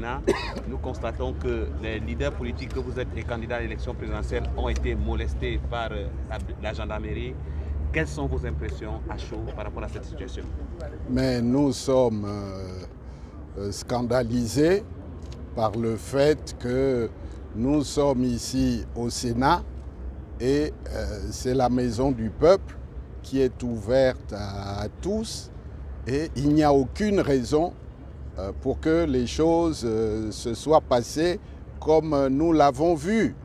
Sénat, nous constatons que les leaders politiques que vous êtes et candidats à l'élection présidentielle ont été molestés par la gendarmerie. Quelles sont vos impressions à chaud par rapport à cette situation? Mais nous sommes scandalisés par le fait que nous sommes ici au Sénat et c'est la maison du peuple qui est ouverte à tous et il n'y a aucune raison pour que les choses se soient passées comme nous l'avons vu.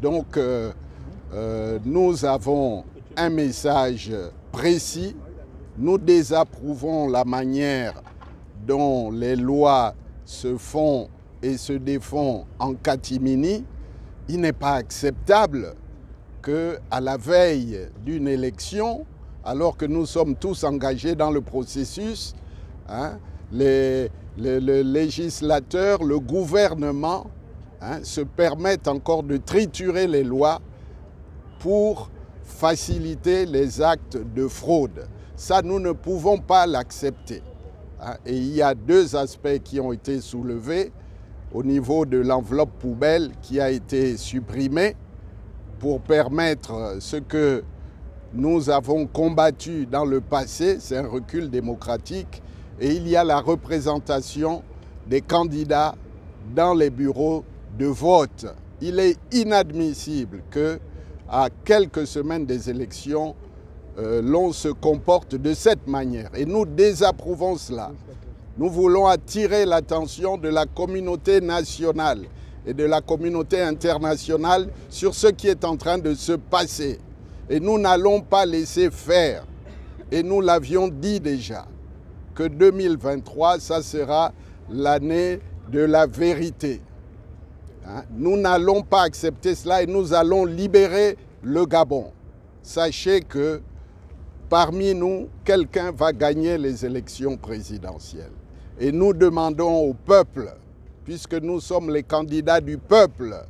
Donc nous avons un message précis. Nous désapprouvons la manière dont les lois se font et se défont en catimini. Il n'est pas acceptable qu'à la veille d'une élection, alors que nous sommes tous engagés dans le processus, le législateur, le gouvernement se permettent encore de triturer les lois pour faciliter les actes de fraude. Ça, nous ne pouvons pas l'accepter. Et il y a deux aspects qui ont été soulevés au niveau de l'enveloppe poubelle qui a été supprimée pour permettre ce que nous avons combattu dans le passé, c'est un recul démocratique, et il y a la représentation des candidats dans les bureaux de vote. Il est inadmissible qu'à quelques semaines des élections, l'on se comporte de cette manière. Et nous désapprouvons cela. Nous voulons attirer l'attention de la communauté nationale et de la communauté internationale sur ce qui est en train de se passer. Et nous n'allons pas laisser faire. Et nous l'avions dit déjà, que 2023, ça sera l'année de la vérité. Nous n'allons pas accepter cela et nous allons libérer le Gabon. Sachez que parmi nous, quelqu'un va gagner les élections présidentielles. Et nous demandons au peuple, puisque nous sommes les candidats du peuple,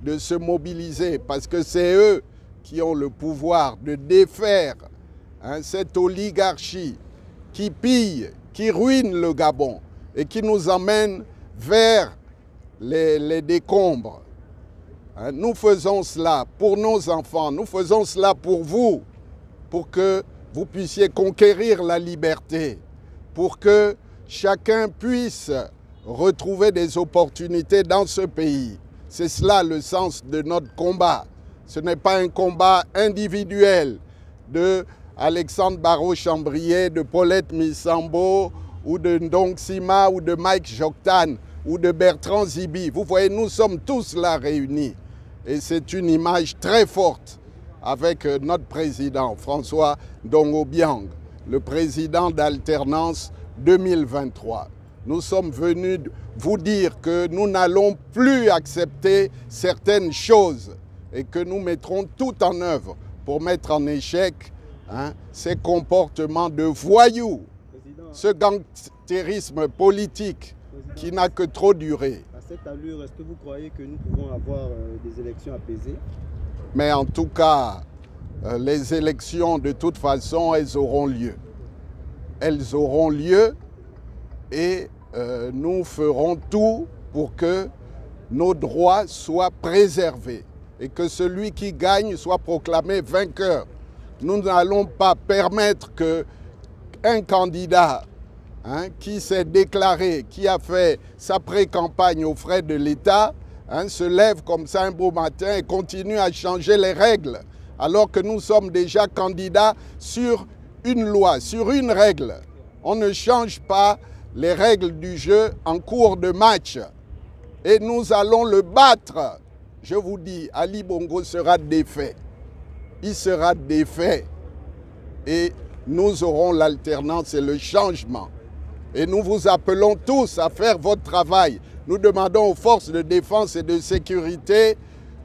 de se mobiliser parce que c'est eux qui ont le pouvoir de défaire cette oligarchie qui pille, qui ruine le Gabon et qui nous emmène vers les décombres. Nous faisons cela pour nos enfants, nous faisons cela pour vous, pour que vous puissiez conquérir la liberté, pour que chacun puisse retrouver des opportunités dans ce pays. C'est cela le sens de notre combat. Ce n'est pas un combat individuel de Alexandre Barrault-Chambrier, de Paulette Missambo, ou de Ndong Sima, ou de Mike Joktan, ou de Bertrand Zibi. Vous voyez, nous sommes tous là réunis. Et c'est une image très forte avec notre président, François Ndongo-Biang, le président d'Alternance 2023. Nous sommes venus vous dire que nous n'allons plus accepter certaines choses et que nous mettrons tout en œuvre pour mettre en échec ces comportements de voyous, ce gangstérisme politique qui n'a que trop duré. À cette allure, est-ce que vous croyez que nous pouvons avoir des élections apaisées? Mais en tout cas, les élections, de toute façon, elles auront lieu. Elles auront lieu et nous ferons tout pour que nos droits soient préservés et que celui qui gagne soit proclamé vainqueur. Nous n'allons pas permettre qu'un candidat qui s'est déclaré, qui a fait sa pré-campagne aux frais de l'État, se lève comme ça un beau matin et continue à changer les règles, alors que nous sommes déjà candidats sur une loi, sur une règle. On ne change pas les règles du jeu en cours de match. Et nous allons le battre. Je vous dis, Ali Bongo sera défait. Il sera défait. Et nous aurons l'alternance et le changement. Et nous vous appelons tous à faire votre travail. Nous demandons aux forces de défense et de sécurité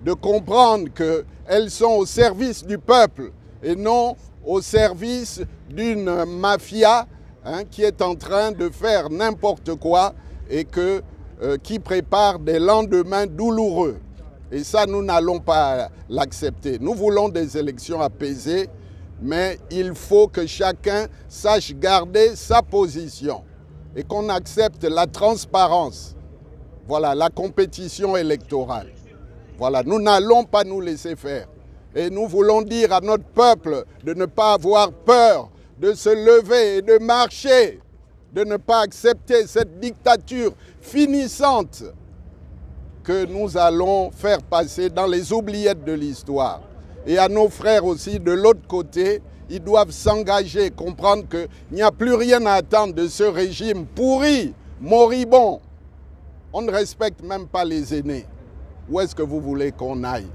de comprendre qu'elles sont au service du peuple et non au service d'une mafia qui est en train de faire n'importe quoi et qui prépare des lendemains douloureux. Et ça, nous n'allons pas l'accepter. Nous voulons des élections apaisées, mais il faut que chacun sache garder sa position et qu'on accepte la transparence. voilà, la compétition électorale. Voilà, nous n'allons pas nous laisser faire. Et nous voulons dire à notre peuple de ne pas avoir peur, de se lever et de marcher, de ne pas accepter cette dictature finissante que nous allons faire passer dans les oubliettes de l'histoire. Et à nos frères aussi de l'autre côté, ils doivent s'engager, comprendre qu'il n'y a plus rien à attendre de ce régime pourri, moribond. On ne respecte même pas les aînés. Où est-ce que vous voulez qu'on aille?